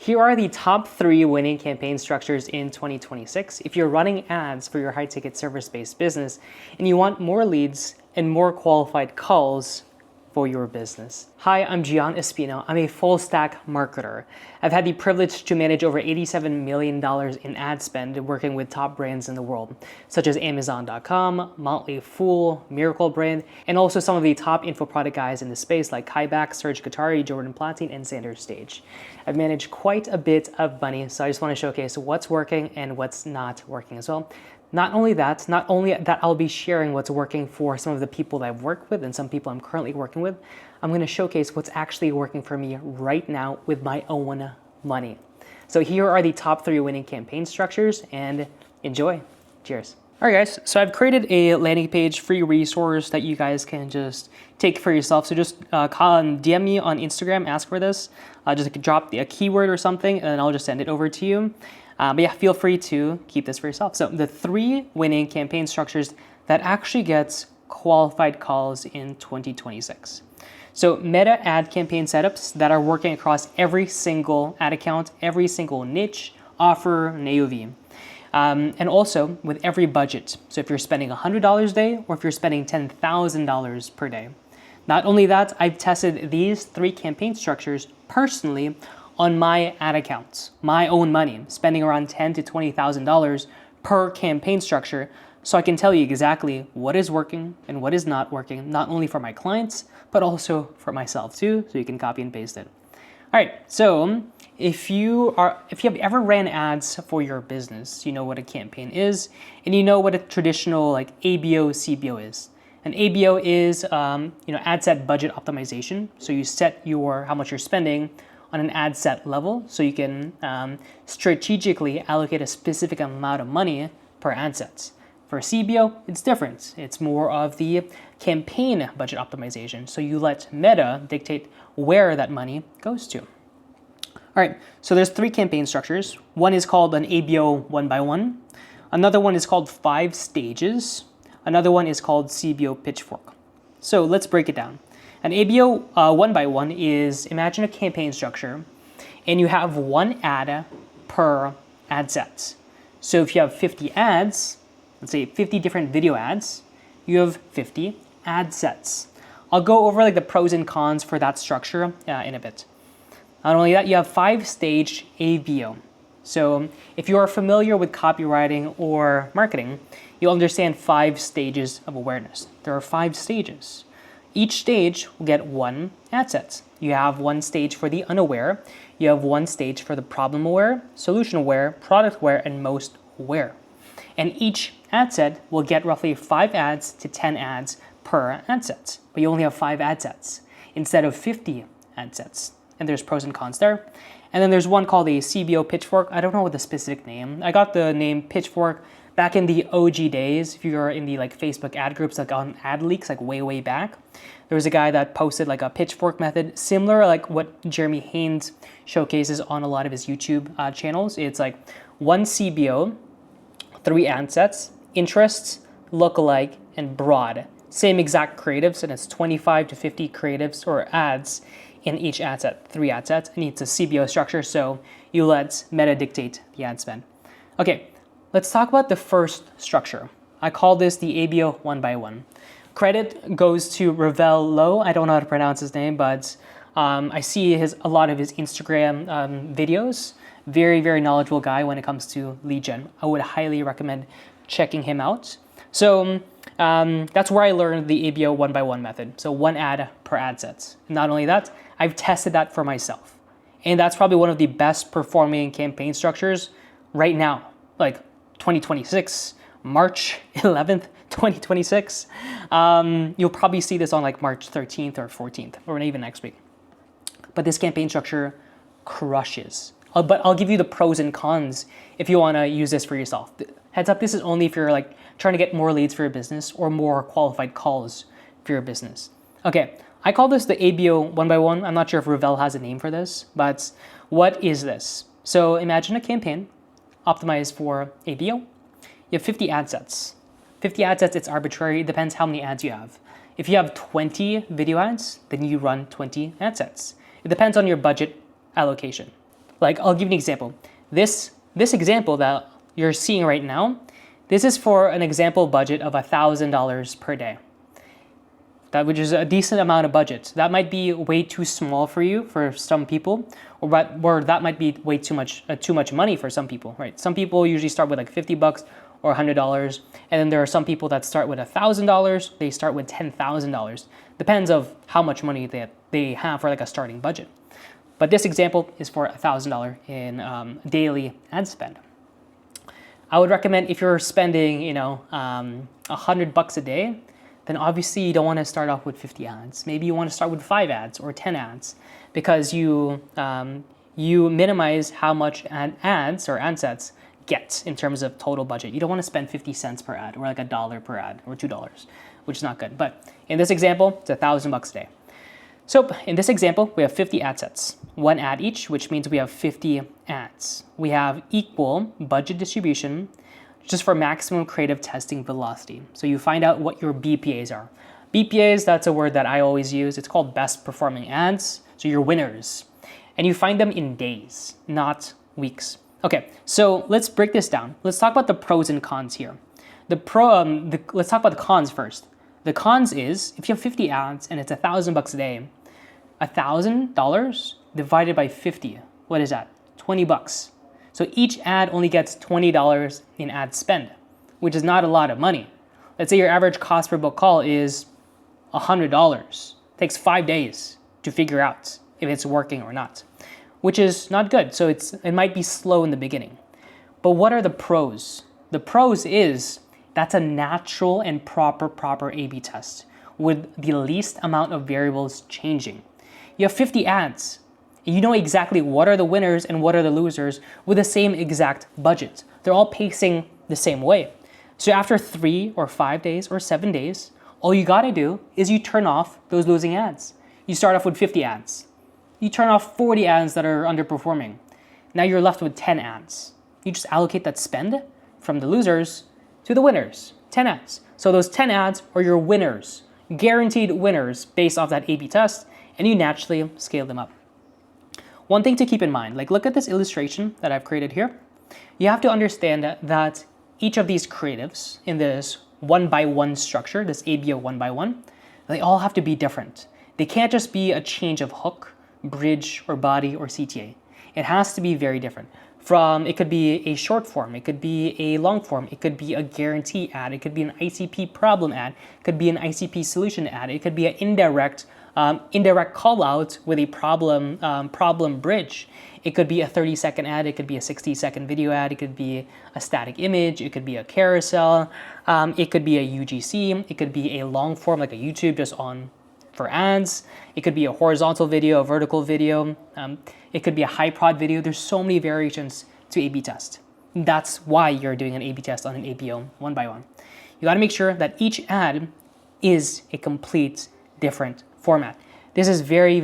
Here are the top 3 winning campaign structures in 2026 if you're running ads for your high-ticket service-based business and you want more leads and more qualified calls for your business. Hi, I'm Gian Espino. I'm a full-stack marketer. I've had the privilege to manage over $87 million in ad spend working with top brands in the world, such as Amazon.com, Motley Fool, Miracle Brand, and also some of the top info product guys in the space like Kaiback, Serge Guattari, Jordan Platine, and Sanders Stage. I've managed quite a bit of money, so I just want to showcase what's working and what's not working as well. Not only that I'll be sharing what's working for some of the people that I've worked with and some people I'm currently working with, I'm going to showcase what's actually working for me right now with my own money. So here are the top 3 winning campaign structures, and enjoy. Cheers. All right, guys, so I've created a landing page, free resource that you guys can just take for yourself. So just DM me on Instagram, ask for this. Just drop a keyword or something, and then I'll just send it over to you. But yeah, feel free to keep this for yourself. So the 3 winning campaign structures that actually gets qualified calls in 2026. So meta ad campaign setups that are working across every single ad account, every single niche, offer, and AOV. And also with every budget. So if you're spending $100 a day or if you're spending $10,000 per day. Not only that, I've tested these 3 campaign structures personally on my ad accounts, my own money, spending around $10,000 to $20,000 per campaign structure, so I can tell you exactly what is working and what is not working, not only for my clients, but also for myself too, so you can copy and paste it. All right, so if you have ever ran ads for your business, you know what a campaign is, and you know what a traditional like ABO, CBO is. An ABO is ad set budget optimization. So you set how much you're spending on an ad set level, so you can strategically allocate a specific amount of money per ad sets. For CBO, it's different. It's more of the campaign budget optimization. So you let Meta dictate where that money goes to. All right, so there's 3 campaign structures. One is called an ABO 1x1. Another one is called 5 stages. Another one is called CBO pitchfork. So let's break it down. An ABO 1x1 is, imagine a campaign structure, and you have 1 ad per ad set. So if you have 50 ads, let's say 50 different video ads, you have 50 ad sets. I'll go over like the pros and cons for that structure in a bit. Not only that, you have 5-stage ABO. So if you are familiar with copywriting or marketing, you'll understand 5 stages of awareness. There are 5 stages. Each stage will get 1 ad set. You have 1 stage for the unaware, you have 1 stage for the problem aware, solution aware, product aware, and most aware. And each ad set will get roughly 5 ads to 10 ads per ad set. But you only have 5 ad sets instead of 50 ad sets. And there's pros and cons there. And then there's one called a CBO pitchfork. I don't know what the specific name. I got the name pitchfork back in the OG days. If you're in the like Facebook ad groups, like on ad leaks, like way back, there was a guy that posted like a pitchfork method, similar like what Jeremy Haynes showcases on a lot of his YouTube channels. It's like 1 CBO, 3 ad sets, interests, lookalike, and broad. Same exact creatives, and it's 25 to 50 creatives or ads in each ad set, 3 ad sets, and it's a CBO structure, so you let Meta dictate the ad spend. Okay, let's talk about the first structure. I call this the ABO 1x1. Credit goes to Ravel Lowe. I don't know how to pronounce his name, but I see a lot of his Instagram videos. Very knowledgeable guy when it comes to lead gen. I would highly recommend checking him out. So that's where I learned the ABO 1x1 method. So 1 ad per ad sets. Not only that, I've tested that for myself. And that's probably one of the best performing campaign structures right now, like 2026, March 11th, 2026. You'll probably see this on like March 13th or 14th, or even next week. But this campaign structure crushes. But I'll give you the pros and cons if you want to use this for yourself. Heads up, this is only if you're like trying to get more leads for your business or more qualified calls for your business. Okay, I call this the ABO 1x1. I'm not sure if Ravel has a name for this, but what is this? So imagine a campaign optimized for ABO. You have 50 ad sets. 50 ad sets, it's arbitrary. It depends how many ads you have. If you have 20 video ads, then you run 20 ad sets. It depends on your budget allocation. Like, I'll give you an example. This example that you're seeing right now, this is for an example budget of $1,000 per day. That, which is a decent amount of budget. That might be way too small for you, for some people, or that might be way too much money for some people, right? Some people usually start with like $50 or $100, and then there are some people that start with $1,000. They start with $10,000. Depends of how much money they have for like a starting budget. But this example is for $1,000 in daily ad spend. I would recommend if you're spending, $100 a day, then obviously you don't want to start off with 50 ads. Maybe you want to start with 5 ads or 10 ads, because you minimize how much ads or ad sets get in terms of total budget. You don't want to spend 50 cents per ad or like $1 per ad or $2, which is not good. But in this example, it's $1,000 a day. So in this example, we have 50 ad sets, 1 ad each, which means we have 50 ads. We have equal budget distribution just for maximum creative testing velocity. So you find out what your BPAs are. BPAs, that's a word that I always use. It's called best performing ads, so your winners. And you find them in days, not weeks. Okay, so let's break this down. Let's talk about the pros and cons here. Let's talk about the cons first. The cons is, if you have 50 ads and it's $1,000 a day, $1,000 divided by 50, what is that? $20. So each ad only gets $20 in ad spend, which is not a lot of money. Let's say your average cost per book call is $100. It takes 5 days to figure out if it's working or not, which is not good. So it might be slow in the beginning. But what are the pros? The pros is that's a natural and proper A/B test with the least amount of variables changing. You have 50 ads. You know exactly what are the winners and what are the losers with the same exact budget. They're all pacing the same way. So after 3 or 5 days or 7 days, all you gotta do is you turn off those losing ads. You start off with 50 ads. You turn off 40 ads that are underperforming. Now you're left with 10 ads. You just allocate that spend from the losers to the winners, 10 ads. So those 10 ads are your winners, guaranteed winners based off that A/B test, and you naturally scale them up. One thing to keep in mind, like look at this illustration that I've created here. You have to understand that each of these creatives in this 1-by-1 structure, this ABO 1-by-1, they all have to be different. They can't just be a change of hook, bridge, or body, or CTA. It has to be very different. It could be a short form, it could be a long form, it could be a guarantee ad, it could be an ICP problem ad, it could be an ICP solution ad, it could be an indirect call out with a problem bridge. It could be a 30-second ad, it could be a 60-second video ad, it could be a static image, it could be a carousel, it could be a UGC, it could be a long form like a YouTube just on for ads, it could be a horizontal video, a vertical video, it could be a high prod video. There's so many variations to A/B test. That's why you're doing an A/B test on an ABO 1-by-1. You gotta make sure that each ad is a complete different format. This is very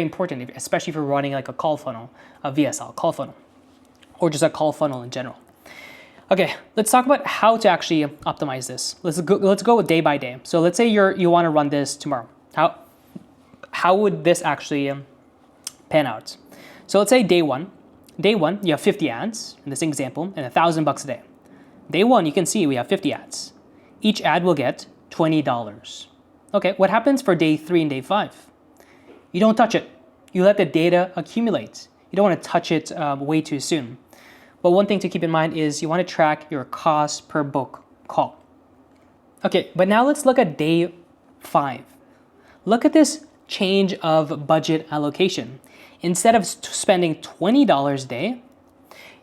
important, especially if you're running like a call funnel, a VSL call funnel, or just a call funnel in general. Okay, let's talk about how to actually optimize this. Let's go day by day. So let's say you want to run this tomorrow. How would this actually pan out? So let's say day one, you have 50 ads in this example and $1,000 a day. Day one, you can see we have 50 ads. Each ad will get $20. Okay, what happens for day 3 and day 5? You don't touch it. You let the data accumulate. You don't want to touch it way too soon. But one thing to keep in mind is you want to track your cost per book call. Okay, but now let's look at day 5. Look at this change of budget allocation. Instead of spending $20 a day,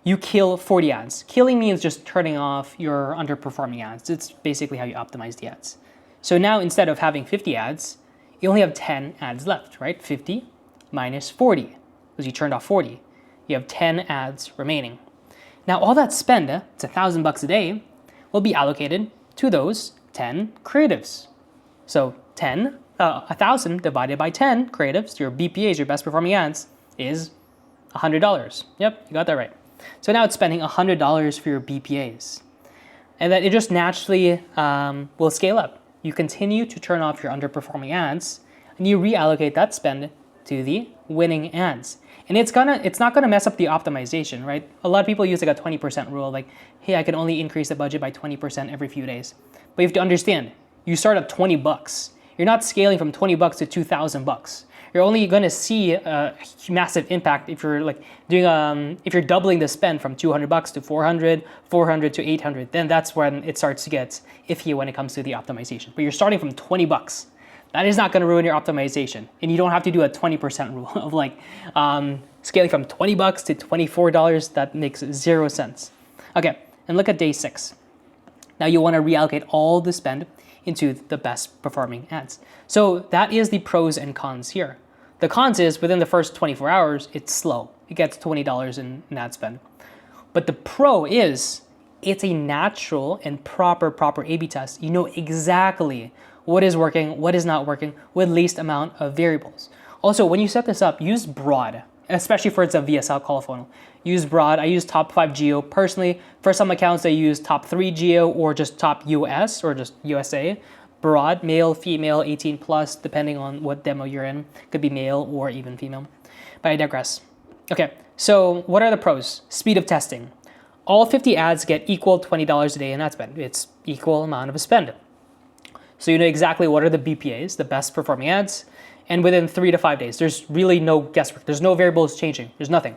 you kill 40 ads. Killing means just turning off your underperforming ads. It's basically how you optimize the ads. So now instead of having 50 ads, you only have 10 ads left, right? 50 minus 40, because you turned off 40. You have 10 ads remaining. Now all that spend, it's $1,000 a day, will be allocated to those 10 creatives. So 1,000 divided by 10 creatives, your BPAs, your best performing ads, is $100. Yep, you got that right. So now it's spending $100 for your BPAs. And then it just naturally will scale up. You continue to turn off your underperforming ads, and you reallocate that spend to the winning ads. And it's not gonna mess up the optimization, right? A lot of people use like a 20% rule, like, hey, I can only increase the budget by 20% every few days. But you have to understand, you start at 20 bucks. You're not scaling from 20 bucks to 2,000 bucks. You're only gonna see a massive impact if you're like doing if you're doubling the spend from 200 bucks to 400, 400 to 800. Then that's when it starts to get iffy when it comes to the optimization. But you're starting from 20 bucks. That is not going to ruin your optimization. And you don't have to do a 20% rule of like scaling from 20 bucks to $24. That makes zero sense. Okay, and look at day 6. Now you want to reallocate all the spend into the best performing ads. So that is the pros and cons here. The cons is within the first 24 hours, it's slow. It gets $20 in ad spend. But the pro is it's a natural and proper A/B test. You know exactly what is working, what is not working, with least amount of variables. Also, when you set this up, use broad, especially for it's a VSL call funnel. Use broad. I use top 5 geo. Personally, for some accounts, I use top 3 geo or just top US or just USA. Broad, male, female, 18 plus, depending on what demo you're in. Could be male or even female. But I digress. Okay, so what are the pros? Speed of testing. All 50 ads get equal $20 a day in ad spend. It's equal amount of a spend. So you know exactly what are the BPAs, the best performing ads, and within 3 to 5 days, there's really no guesswork. There's no variables changing. There's nothing.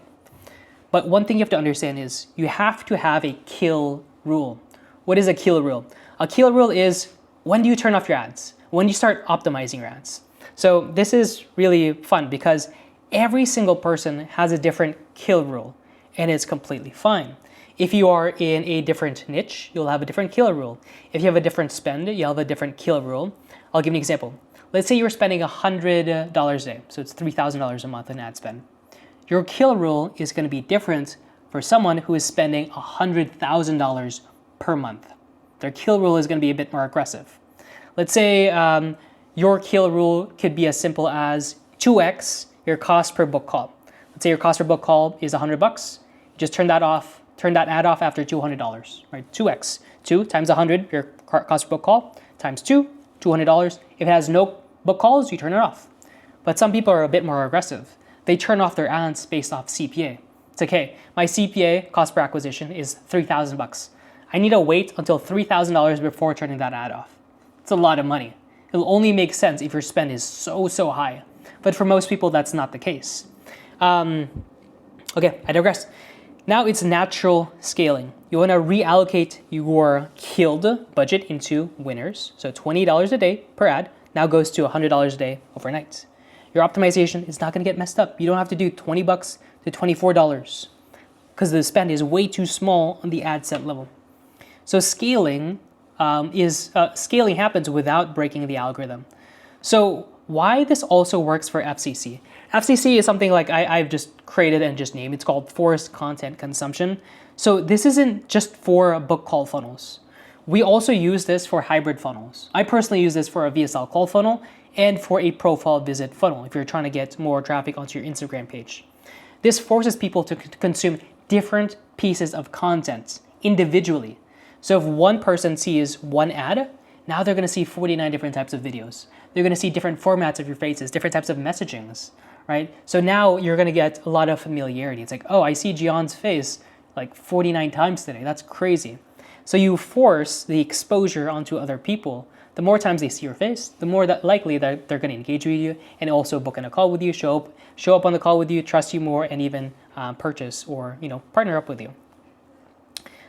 But one thing you have to understand is you have to have a kill rule. What is a kill rule? A kill rule is when do you turn off your ads? When do you start optimizing your ads? So this is really fun because every single person has a different kill rule, and it's completely fine. If you are in a different niche, you'll have a different kill rule. If you have a different spend, you'll have a different kill rule. I'll give you an example. Let's say you're spending $100 a day, so it's $3,000 a month in ad spend. Your kill rule is going to be different for someone who is spending $100,000 per month. Their kill rule is going to be a bit more aggressive. Let's say your kill rule could be as simple as 2x your cost per book call. Let's say your cost per book call is $100. Just turn that ad off after $200, right? 2x, 2 times 100, your cost per book call, times 2, $200. If it has no book calls, you turn it off. But some people are a bit more aggressive. They turn off their ads based off CPA. It's like, hey, my CPA, cost per acquisition, is $3,000. I need to wait until $3,000 before turning that ad off. It's a lot of money. It'll only make sense if your spend is so high. But for most people, that's not the case. Okay, I digress. Now it's natural scaling. You want to reallocate your killed budget into winners. So $20 a day per ad now goes to $100 a day overnight. Your optimization is not going to get messed up. You don't have to do $20 to $24 because the spend is way too small on the ad set level. So scaling happens without breaking the algorithm. So why this also works for FCC. FCC is something like I've just created and just named. It's called Forced Content Consumption. So this isn't just for book call funnels. We also use this for hybrid funnels. I personally use this for a VSL call funnel and for a profile visit funnel if you're trying to get more traffic onto your Instagram page. This forces people to consume different pieces of content individually. So if one person sees one ad, now they're going to see 49 different types of videos. They're going to see different formats of your faces, different types of messagings, right? So now you're going to get a lot of familiarity. It's like, oh, I see Gion's face like 49 times today. That's crazy. So you force the exposure onto other people. The more times they see your face, the more that likely that they're going to engage with you and also book in a call with you, show up on the call with you, trust you more, and even purchase or partner up with you.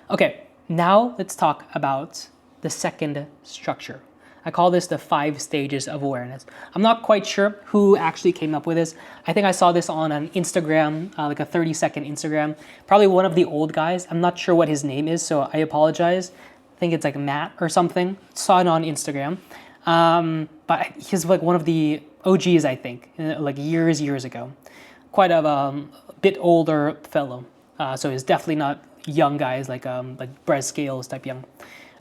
Okay, now let's talk about the second structure. I call this the 5 stages of awareness. I'm not quite sure who actually came up with this. I think I saw this on an Instagram, like a 30-second Instagram. Probably one of the old guys. I'm not sure what his name is, so I apologize. I think it's like Matt or something. Saw it on Instagram. But he's like one of the OGs, I think, like years ago. Quite a bit older fellow. So he's definitely not young guys like Brez Scales type young.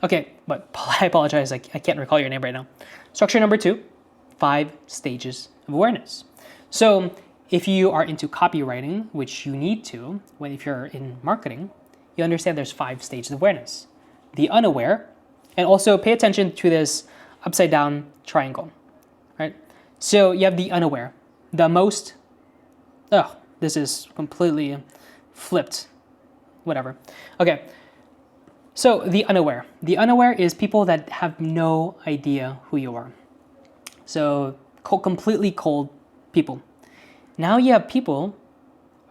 Okay, but I apologize, I can't recall your name right now. Structure number 2, 5 stages of awareness. So if you are into copywriting, which you need to, if you're in marketing, you understand there's 5 stages of awareness. The unaware, and also pay attention to this upside down triangle, right? So you have the unaware. the most, oh, this is completely flipped, whatever. Okay, so the unaware. The unaware is people that have no idea who you are. So completely cold people. Now you have people,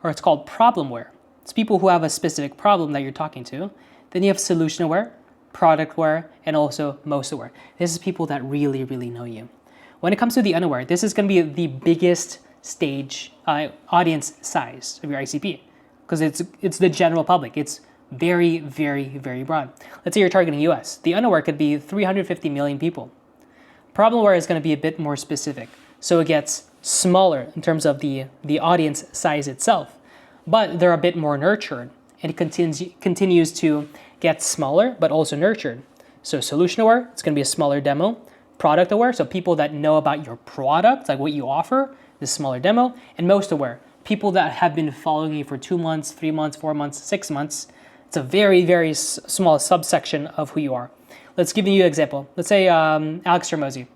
or it's called problem-aware. It's people who have a specific problem that you're talking to. Then you have solution-aware, product-aware, and also most-aware. This is people that really, really know you. When it comes to the unaware, this is going to be the biggest stage audience size of your ICP because it's the general public. It's very, very, very broad. Let's say you're targeting US. The unaware could be 350 million people. Problem-aware is going to be a bit more specific. So it gets smaller in terms of the audience size itself, but they're a bit more nurtured, and it continues to get smaller, but also nurtured. So solution aware, it's going to be a smaller demo. Product aware, so people that know about your product, like what you offer, this smaller demo. And most aware, people that have been following you for 2 months, 3 months, 4 months, 6 months. It's a very, very small subsection of who you are. Let's give you an example. Let's say Alex Hormozi.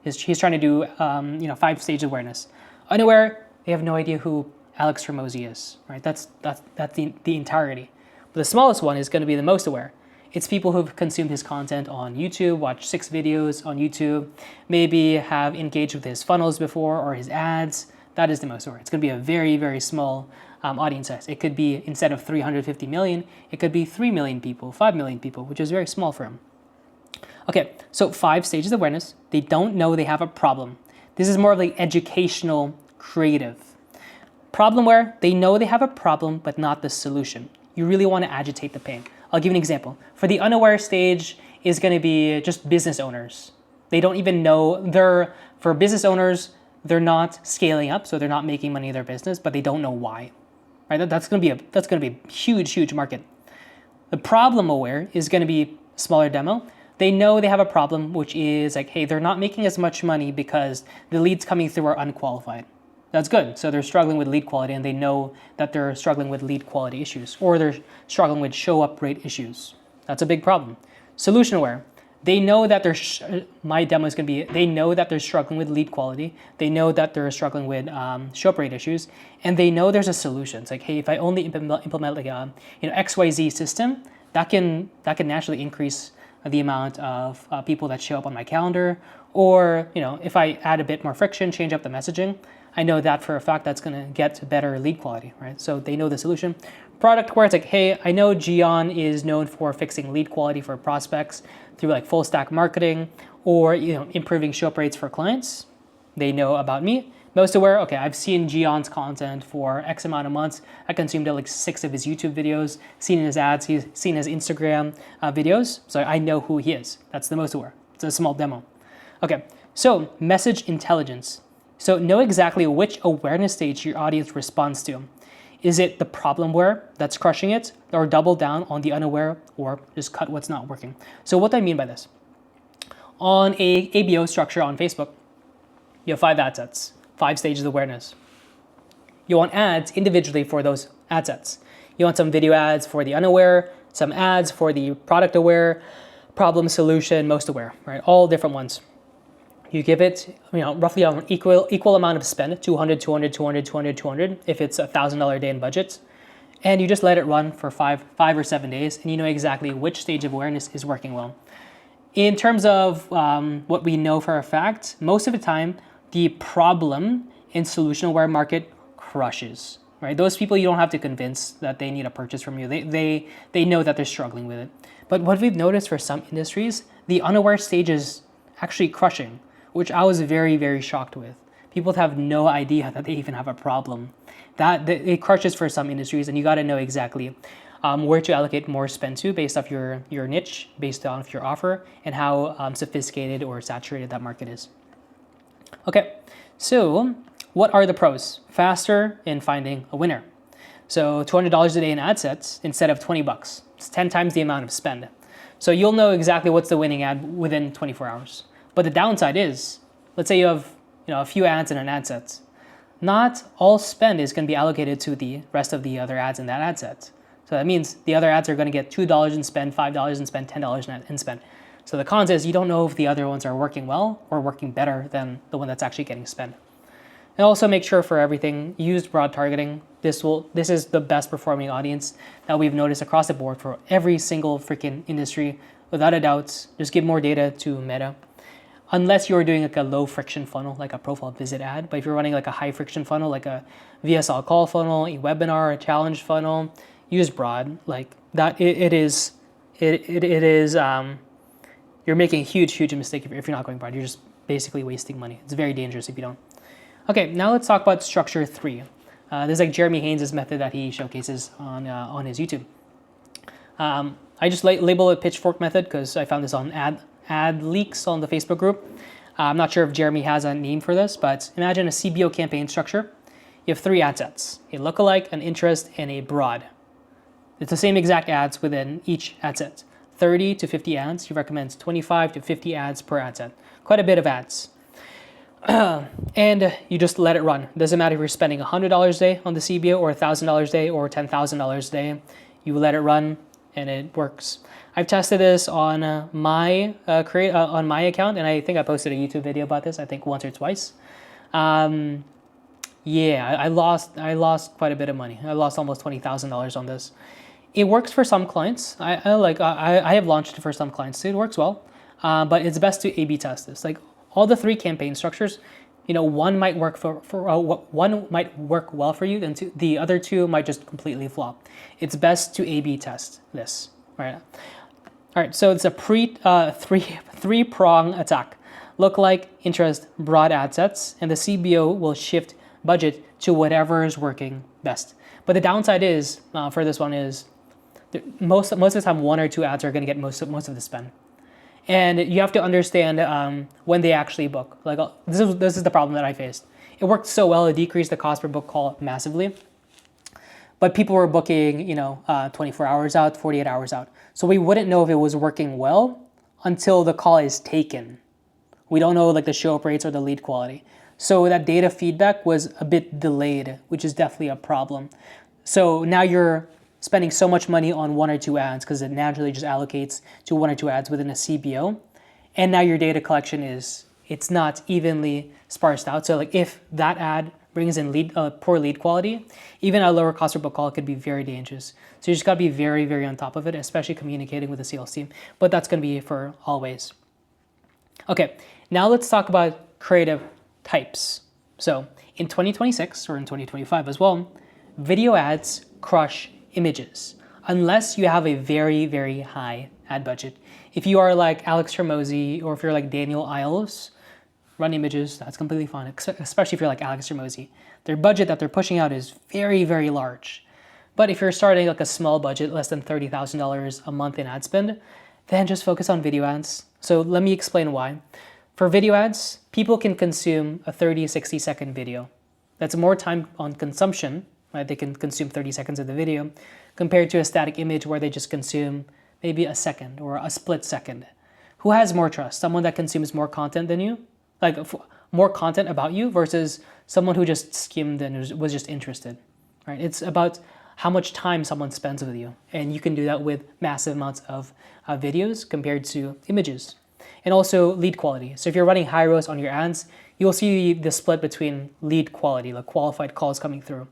He's trying to do 5 stage awareness. Unaware, they have no idea who Alex Hormozi is, right? That's the entirety. But the smallest one is going to be the most aware. It's people who've consumed his content on YouTube, watched 6 videos on YouTube, maybe have engaged with his funnels before or his ads. That is the most aware. It's going to be a very, very small audience size. It could be, instead of 350 million, it could be 3 million people, 5 million people, which is very small for him. Okay, so 5 stages of awareness. They don't know they have a problem. This is more of like educational, creative. Problem-aware, they know they have a problem, but not the solution. You really want to agitate the pain. I'll give you an example. For the unaware stage is going to be just business owners. They don't even know for business owners, they're not scaling up, so they're not making money in their business, but they don't know why. Right? That's going to be a huge, huge market. The problem-aware is going to be a smaller demo. They know they have a problem, which is like, hey, they're not making as much money because the leads coming through are unqualified. That's good. So they're struggling with lead quality, and they know that they're struggling with lead quality issues, or they're struggling with show up rate issues. That's a big problem. Solution aware. They know that my demo is going to be, they know that they're struggling with lead quality. They know that they're struggling with show up rate issues, and they know there's a solution. It's like, hey, if I only implement like a XYZ system, that can naturally increase the amount of people that show up on my calendar. Or if I add a bit more friction, change up the messaging, I know that for a fact that's going to get better lead quality, right? So they know the solution. Product where it's like, hey, I know Gian is known for fixing lead quality for prospects through like full stack marketing or improving show up rates for clients. They know about me. Most aware, okay, I've seen Gian's content for X amount of months. I consumed like 6 of his YouTube videos, seen his ads, seen his Instagram videos. So I know who he is. That's the most aware. It's a small demo. Okay, so message intelligence. So know exactly which awareness stage your audience responds to. Is it the problem aware that's crushing it, or double down on the unaware, or just cut what's not working? So what do I mean by this? On a ABO structure on Facebook, you have 5 ad sets, 5 stages of awareness. You want ads individually for those ad sets. You want some video ads for the unaware, some ads for the product aware, problem, solution, most aware, right? All different ones. You give it, roughly an equal amount of spend, 200, 200, 200, 200, 200, if it's $1,000 a day in budget. And you just let it run for 5 or 7 days, and you know exactly which stage of awareness is working well. In terms of what we know for a fact, most of the time, the problem in solution aware market crushes, right? Those people you don't have to convince that they need a purchase from you. They know that they're struggling with it. But what we've noticed for some industries, the unaware stage is actually crushing, which I was very, very shocked with. People have no idea that they even have a problem. That it crushes for some industries, and you got to know exactly where to allocate more spend to based off your niche, based off your offer, and how sophisticated or saturated that market is. Okay, so what are the pros? Faster in finding a winner. So $200 a day in ad sets instead of $20. It's 10 times the amount of spend. So you'll know exactly what's the winning ad within 24 hours. But the downside is, let's say you have a few ads in an ad set. Not all spend is going to be allocated to the rest of the other ads in that ad set. So that means the other ads are going to get $2 in spend, $5 in spend, $10 in spend. So the cons is you don't know if the other ones are working well or working better than the one that's actually getting spent. And also make sure for everything, use broad targeting. This is the best performing audience that we've noticed across the board for every single freaking industry, without a doubt. Just give more data to Meta. Unless you're doing like a low friction funnel, like a profile visit ad. But if you're running like a high friction funnel, like a VSL call funnel, a webinar, a challenge funnel, use broad. Like that, it is, you're making a huge mistake if you're not going broad. You're just basically wasting money. It's very dangerous if you don't. Okay, now let's talk about structure 3. This is like Jeremy Haynes' method that he showcases on his YouTube. I just label it pitchfork method because I found this on ad leaks on the Facebook group. I'm not sure if Jeremy has a name for this, but imagine a CBO campaign structure. You have 3 ad sets: a lookalike, an interest, and a broad. It's the same exact ads within each ad set. 30 to 50 ads. He recommends 25 to 50 ads per ad set. Quite a bit of ads. And you just let it run. Doesn't matter if you're spending $100 a day on the CBO or $1,000 a day or $10,000 a day. You let it run and it works. I've tested this on my account, and I think I posted a YouTube video about this. I think once or twice. Yeah, I lost quite a bit of money. I lost almost $20,000 on this. It works for some clients. I have launched it for some clients. It works well, but it's best to A/B test this. Like all the 3 campaign structures, one might work one might work well for you, then the other 2 might just completely flop. It's best to A/B test this, right? All right, so it's a three-prong attack. Lookalike, interest, broad ad sets, and the CBO will shift budget to whatever is working best. But the downside is for this one is most of the time 1 or 2 ads are going to get most of the spend. And you have to understand when they actually book. Like this is the problem that I faced. It worked so well; it decreased the cost per book call massively. But people were booking, 24 hours out, 48 hours out. So we wouldn't know if it was working well until the call is taken. We don't know like the show up rates or the lead quality. So that data feedback was a bit delayed, which is definitely a problem. So now you're spending so much money on 1 or 2 ads because it naturally just allocates to 1 or 2 ads within a CBO. And now your data collection it's not evenly sparsed out. So like if that ad brings in poor lead quality, even a lower cost per book call could be very dangerous. So you just got to be very, very on top of it, especially communicating with the sales team. But that's going to be for always. Okay, now let's talk about creative types. So in 2026 or in 2025 as well, video ads crush images unless you have a very, very high ad budget. If you are like Alex Hormozi or if you're like Daniel Iles, run images, that's completely fine, especially if you're like Alex Hormozi. Their budget that they're pushing out is very, very large. But if you're starting like a small budget, less than $30,000 a month in ad spend, then just focus on video ads. So let me explain why. For video ads, people can consume a 30, 60-second video. That's more time on consumption, right? They can consume 30 seconds of the video compared to a static image where they just consume maybe a second or a split second. Who has more trust? Someone that consumes more content than you? Like more content about you versus someone who just skimmed and was just interested, right? It's about how much time someone spends with you. And you can do that with massive amounts of videos compared to images. And also lead quality. So if you're running high ROAS on your ads, you'll see the split between lead quality, like qualified calls coming through.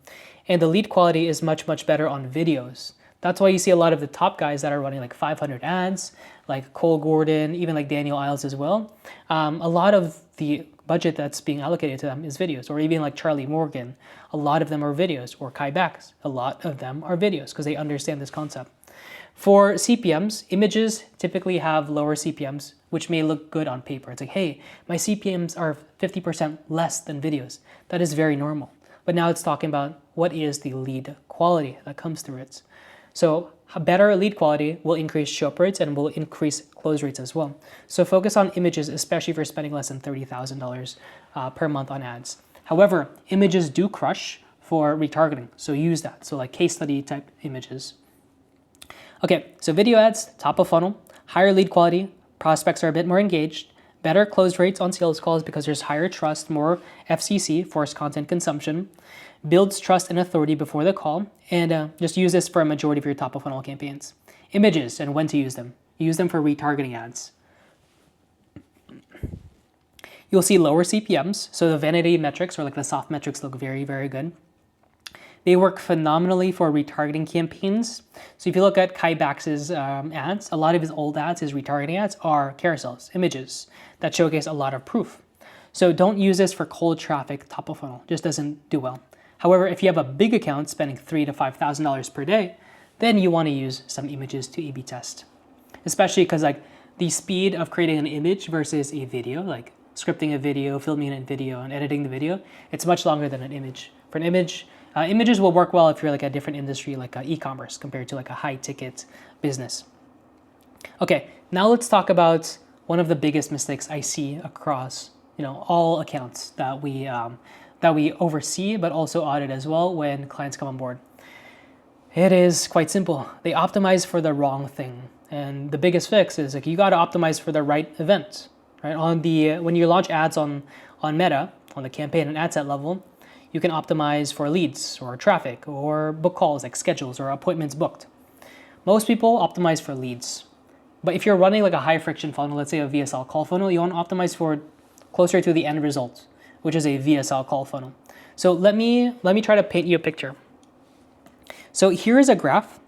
And the lead quality is much, much better on videos. That's why you see a lot of the top guys that are running like 500 ads, like Cole Gordon, even like Daniel Iles as well. A lot of the budget that's being allocated to them is videos, or even like Charlie Morgan. A lot of them are videos, or Kai Bax. A lot of them are videos because they understand this concept. For CPMs, images typically have lower CPMs, which may look good on paper. It's like, hey, my CPMs are 50% less than videos. That is very normal. But now it's talking about what is the lead quality that comes through it. So a better lead quality will increase show-up rates and will increase close rates as well. So focus on images, especially if you're spending less than $30,000 per month on ads. However, images do crush for retargeting, so use that. So like case study type images. Okay, so video ads, top of funnel, higher lead quality, prospects are a bit more engaged, better close rates on sales calls because there's higher trust, more FCC, forced content consumption, builds trust and authority before the call, and just use this for a majority of your top of funnel campaigns. Images and when to use them. Use them for retargeting ads. You'll see lower CPMs. So the vanity metrics or like the soft metrics look very, very good. They work phenomenally for retargeting campaigns. So if you look at Kai Bax's ads, a lot of his old ads, his retargeting ads, are carousels, images that showcase a lot of proof. So don't use this for cold traffic top of funnel. Just doesn't do well. However, if you have a big account spending $3,000 to $5,000 per day, then you want to use some images to A/B test. Especially because like the speed of creating an image versus a video, like scripting a video, filming a video, and editing the video, it's much longer than an image. For an image, images will work well if you're like a different industry, like e-commerce, compared to like a high-ticket business. Okay, now let's talk about one of the biggest mistakes I see across all accounts that we oversee, but also audit as well when clients come on board. It is quite simple. They optimize for the wrong thing, and the biggest fix is like you got to optimize for the right event, right? When you launch ads on Meta, on the campaign and ad set level, you can optimize for leads or traffic or book calls like schedules or appointments booked. Most people optimize for leads. But if you're running like a high friction funnel, let's say a VSL call funnel, you want to optimize for closer to the end result, which is a VSL call funnel. So let me try to paint you a picture. So here is a graph.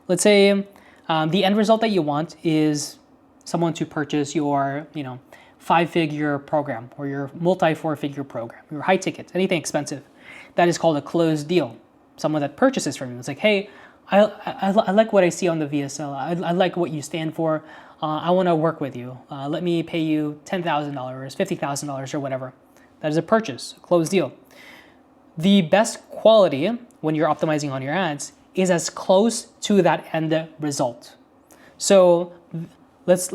Let's say the end result that you want is someone to purchase your 5-figure program or your multi-4-figure program, your high ticket, anything expensive. That is called a closed deal. Someone that purchases from you. It's like, hey, I like what I see on the VSL. I like what you stand for. I want to work with you. Let me pay you $10,000, $50,000 or whatever. That is a purchase, a closed deal. The best quality when you're optimizing on your ads is as close to that end result. So let's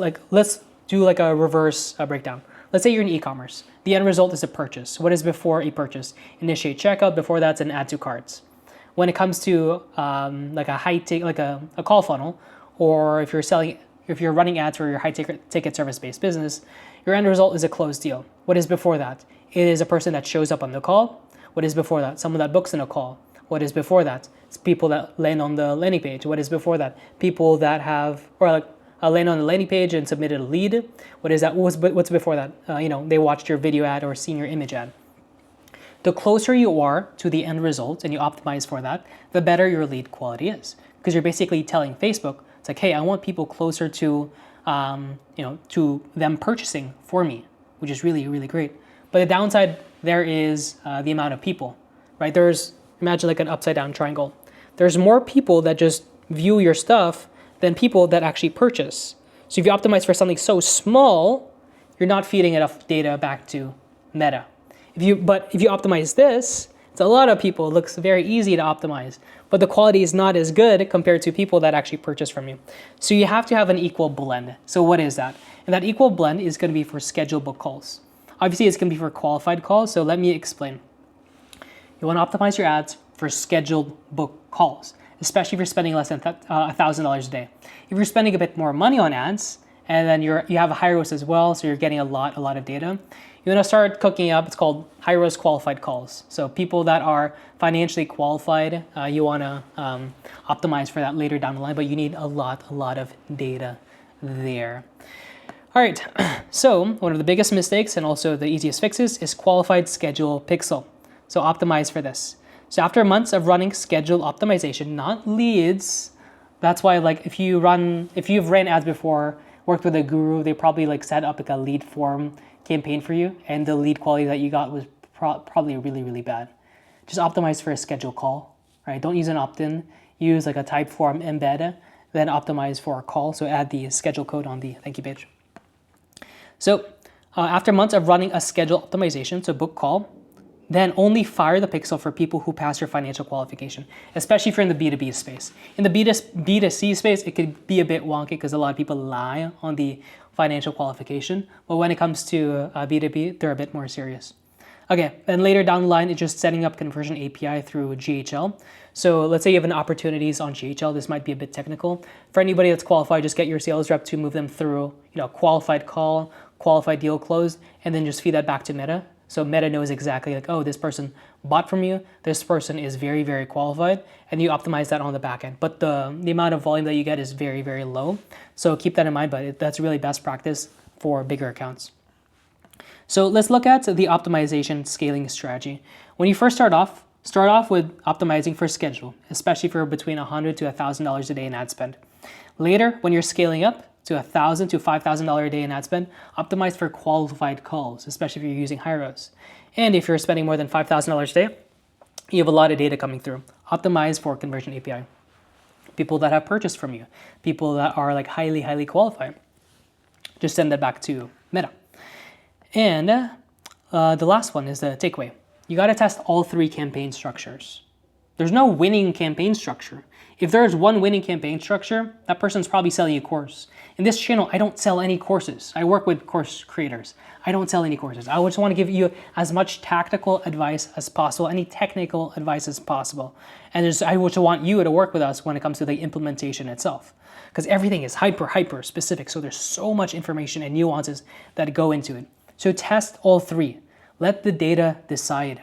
do like a reverse breakdown. Let's say you're in e-commerce. The end result is a purchase. What is before a purchase? Initiate checkout. Before that's an add to carts. When it comes to like a high ticket, like a call funnel, or if you're running ads for your high ticket service-based business, your end result is a closed deal. What is before that? It is a person that shows up on the call. What is before that? Someone that books in a call. What is before that? It's people that land on the landing page. What is before that? People that have land on the landing page and submitted a lead. What is that? What's before that? They watched your video ad or seen your image ad. The closer you are to the end result and you optimize for that, the better your lead quality is. Because you're basically telling Facebook, it's like, hey, I want people closer to them purchasing for me, which is really, really great. But the downside there is the amount of people, right? Imagine like an upside down triangle. There's more people that just view your stuff than people that actually purchase. So if you optimize for something so small, you're not feeding enough data back to Meta. But if you optimize this, it's a lot of people. It looks very easy to optimize, but the quality is not as good compared to people that actually purchase from you. So you have to have an equal blend. So what is that? And that equal blend is going to be for scheduled book calls. Obviously, it's going to be for qualified calls. So let me explain. You want to optimize your ads for scheduled book calls, especially if you're spending less than $1,000 a day. If you're spending a bit more money on ads, and then you have a high ROAS as well, so you're getting a lot of data, you want to start cooking up. It's called high ROAS qualified calls. So people that are financially qualified, you want to optimize for that later down the line, but you need a lot of data there. All right, so one of the biggest mistakes and also the easiest fixes is qualified schedule pixel. So optimize for this. So after months of running schedule optimization, not leads, that's why if you've ran ads before, worked with a guru, they probably set up a lead form campaign for you, and the lead quality that you got was probably really, really bad. Just optimize for a schedule call, right? Don't use an opt-in. Use a Typeform embed, then optimize for a call. So add the schedule code on the thank you page. So after months of running a schedule optimization, so book call, then only fire the pixel for people who pass your financial qualification, especially if you're in the B2B space. In the B2C space, it could be a bit wonky because a lot of people lie on the financial qualification. But when it comes to B2B, they're a bit more serious. Okay, and later down the line, it's just setting up conversion API through GHL. So let's say you have an opportunities on GHL. This might be a bit technical. For anybody that's qualified, just get your sales rep to move them through qualified call, qualified deal closed, and then just feed that back to Meta. So Meta knows exactly oh, this person bought from you, this person is very, very qualified, and you optimize that on the back end. But the amount of volume that you get is very, very low. So keep that in mind, but that's really best practice for bigger accounts. So let's look at the optimization scaling strategy. When you first start off with optimizing for schedule, especially for between $100 to $1,000 a day in ad spend. Later, when you're scaling up to $1,000 to $5,000 a day in ad spend, optimize for qualified calls, especially if you're using Hyros. And if you're spending more than $5,000 a day, you have a lot of data coming through. Optimize for conversion API. People that have purchased from you, people that are like highly qualified. Just send that back to Meta. And the last one is the takeaway. You got to test all 3 campaign structures. There's no winning campaign structure. If there's one winning campaign structure, that person's probably selling a course. In this channel, I don't sell any courses. I work with course creators. I don't sell any courses. I just want to give you as much tactical advice as possible, any technical advice as possible. And I just want you to work with us when it comes to the implementation itself. Because everything is hyper specific. So there's so much information and nuances that go into it. So test all 3. Let the data decide.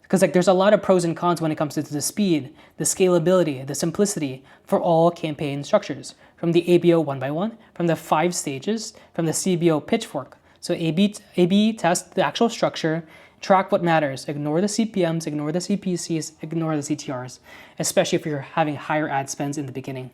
Because there's a lot of pros and cons when it comes to the speed, the scalability, the simplicity for all campaign structures. From the ABO 1x1, from the 5 stages, from the CBO pitchfork. So A/B test the actual structure, track what matters, ignore the CPMs, ignore the CPCs, ignore the CTRs, especially if you're having higher ad spends in the beginning.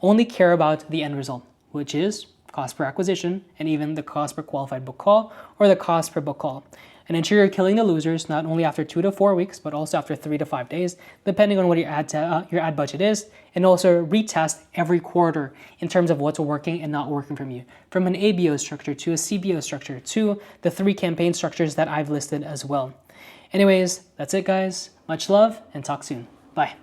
Only care about the end result, which is cost per acquisition, and even the cost per qualified book call or the cost per book call. And ensure you're killing the losers not only after 2 to 4 weeks, but also after 3 to 5 days, depending on what your ad budget is, and also retest every quarter in terms of what's working and not working from you, from an ABO structure to a CBO structure to the 3 campaign structures that I've listed as well. Anyways, that's it, guys. Much love and talk soon. Bye.